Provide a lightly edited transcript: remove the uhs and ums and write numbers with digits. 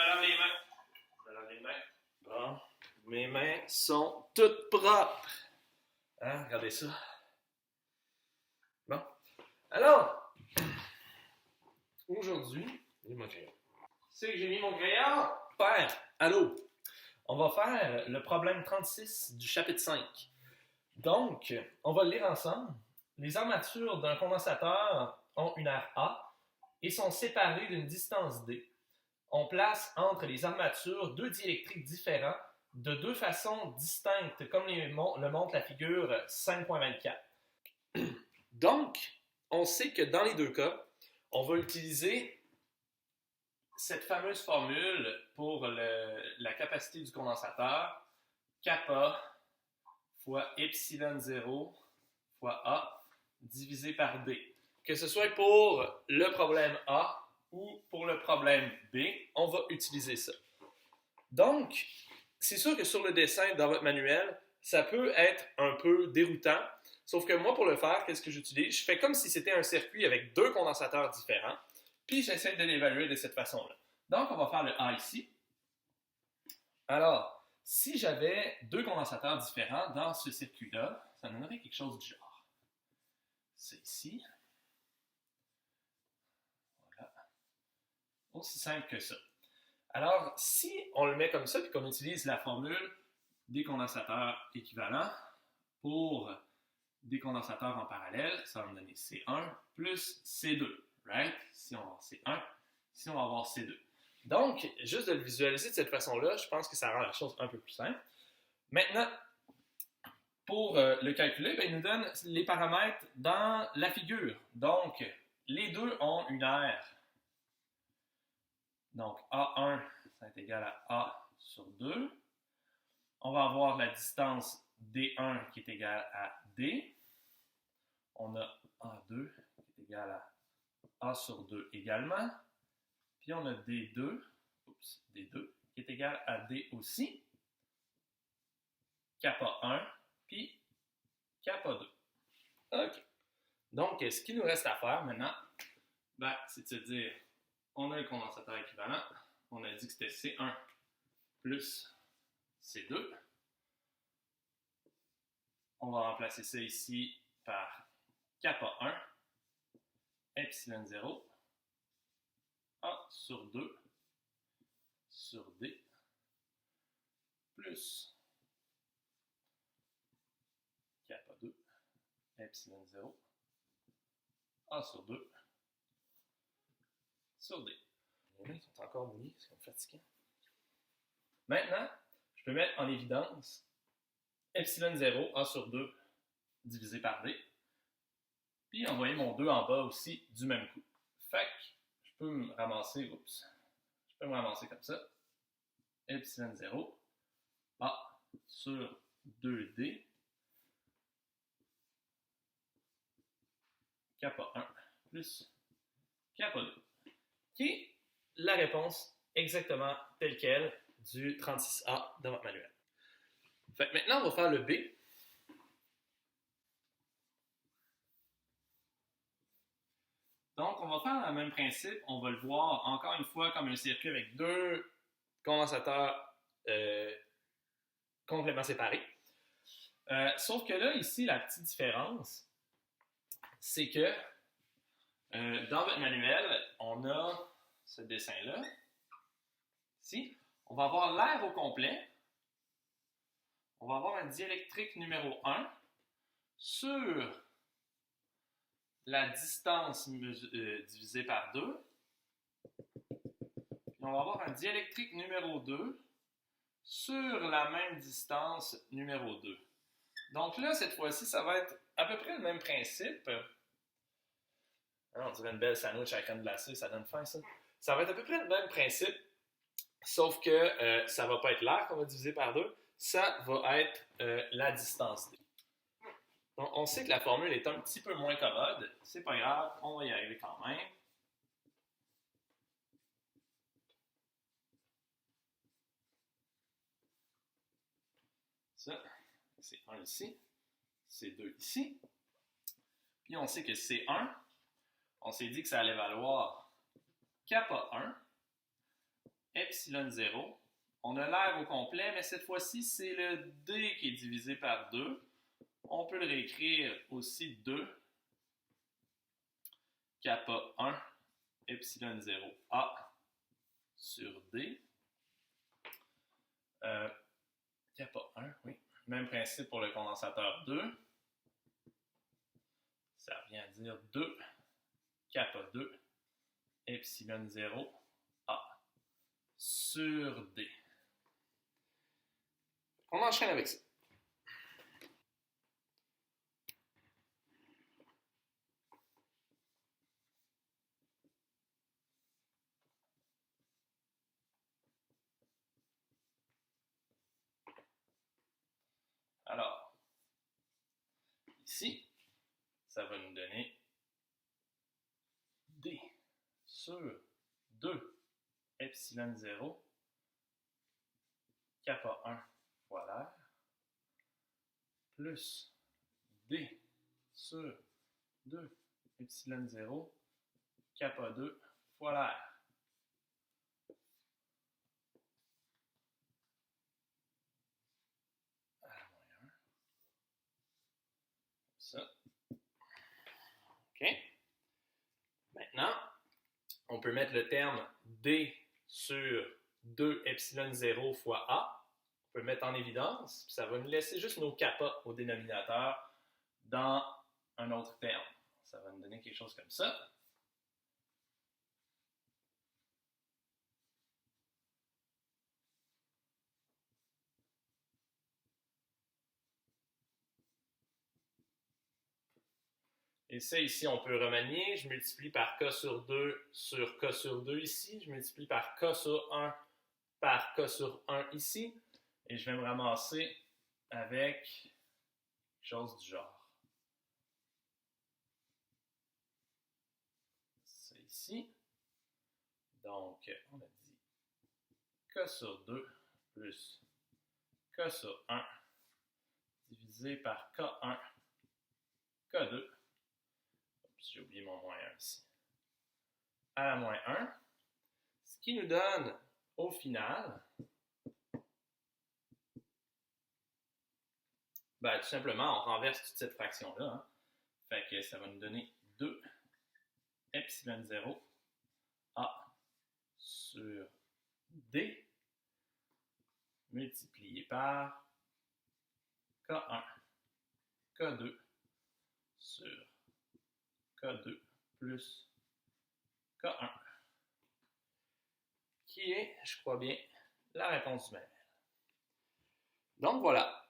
lave les mains. Je me lave les mains. Bon, mes mains sont toutes propres. Hein, regardez ça. Bon. Alors, aujourd'hui, j'ai mis mon crayon. C'est que j'ai mis mon crayon. Père, allô. On va faire le problème 36 du chapitre 5. Donc, on va le lire ensemble. Les armatures d'un condensateur ont une aire A et sont séparées d'une distance D. On place entre les armatures deux diélectriques différents de deux façons distinctes, comme le montre la figure 5.24. Donc, on sait que dans les deux cas, on va utiliser cette fameuse formule pour la capacité du condensateur, kappa fois epsilon 0 fois A divisé par D. Que ce soit pour le problème A ou pour le problème B, on va utiliser ça. Donc, c'est sûr que sur le dessin dans votre manuel, ça peut être un peu déroutant, sauf que moi, pour le faire, qu'est-ce que j'utilise? Je fais comme si c'était un circuit avec deux condensateurs différents, puis j'essaie de l'évaluer de cette façon-là. Donc, on va faire le A ici. Alors, si j'avais deux condensateurs différents dans ce circuit-là, ça donnerait quelque chose du genre. C'est ici. Voilà. Aussi simple que ça. Alors, si on le met comme ça, puis qu'on utilise la formule des condensateurs équivalents pour des condensateurs en parallèle, ça va me donner C1 plus C2, right? Si on va avoir C1, si on va avoir C2. Donc, juste de le visualiser de cette façon-là, je pense que ça rend la chose un peu plus simple. Maintenant, pour le calculer, il nous donne les paramètres dans la figure. Donc, les deux ont une aire. Donc, A1, ça va être égal à A sur 2. On va avoir la distance D1 qui est égale à D. On a A2 qui est égal à A sur 2 également. Puis on a D2 qui est égal à D aussi. Kappa 1, puis kappa 2. OK. Donc, ce qu'il nous reste à faire maintenant, c'est de se dire, on a le condensateur équivalent. On a dit que c'était C1 plus C2. On va remplacer ça ici par kappa 1, epsilon 0, A sur 2 sur D, plus kappa 2, epsilon 0, A sur 2 sur D. Les mains sont encore mouillées, c'est fatigant. Maintenant, je peux mettre en évidence epsilon 0, A sur 2 divisé par D, puis envoyer mon 2 en bas aussi du même coup. Fait que je peux me ramasser, comme ça, epsilon 0, A sur 2D, kappa 1 plus kappa 2, qui est la réponse exactement telle quelle du 36A dans votre manuel. Fait que maintenant, on va faire le B. Donc, on va faire le même principe. On va le voir encore une fois comme un circuit avec deux condensateurs complètement séparés. Sauf que là, ici, la petite différence, c'est que dans votre manuel, on a ce dessin-là. Ici, on va avoir l'air au complet. On va avoir un diélectrique numéro 1 sur la distance divisée par 2. Puis on va avoir un diélectrique numéro 2 sur la même distance numéro 2. Donc là, cette fois-ci, ça va être à peu près le même principe. On dirait une belle sandwich à la crème glacée, ça donne faim, ça. Ça va être à peu près le même principe, sauf que ça ne va pas être l'air qu'on va diviser par 2, ça va être la distance D. Donc, on sait que la formule est un petit peu moins commode, c'est pas grave, on va y arriver quand même. Ça, c'est 1 ici, c'est 2 ici. Puis on sait que c'est 1, on s'est dit que ça allait valoir kappa 1, epsilon 0. On a l'air au complet, mais cette fois-ci, c'est le D qui est divisé par 2. On peut le réécrire aussi 2 kappa 1 epsilon 0 A sur D. Kappa 1, oui. Même principe pour le condensateur 2. Ça revient à dire 2 kappa 2 epsilon 0 A sur D. On enchaîne avec ça. Alors, ici, ça va nous donner D sur 2 epsilon 0 kappa 1 fois l'air plus D sur 2 epsilon 0 kappa 2 fois l'air. Ça. OK. Maintenant, on peut mettre le terme D sur 2 epsilon 0 fois A. On peut le mettre en évidence, puis ça va nous laisser juste nos kappa au dénominateur dans un autre terme. Ça va nous donner quelque chose comme ça. Et ça, ici, on peut remanier. Je multiplie par K sur 2 ici. Je multiplie par K sur 1 par K sur 1 ici. Et je vais me ramasser avec quelque chose du genre. Ça ici. Donc, on a dit K sur 2 plus K sur 1 divisé par K1, K2. J'ai oublié mon moins 1 ici. À la moins 1. Ce qui nous donne, au final, ben, tout simplement, on renverse toute cette fraction-là. Hein. Fait que ça va nous donner 2 epsilon 0 A sur D multiplié par K1, K2 sur K2 plus K1, qui est, je crois bien, la réponse du manuel. Donc voilà.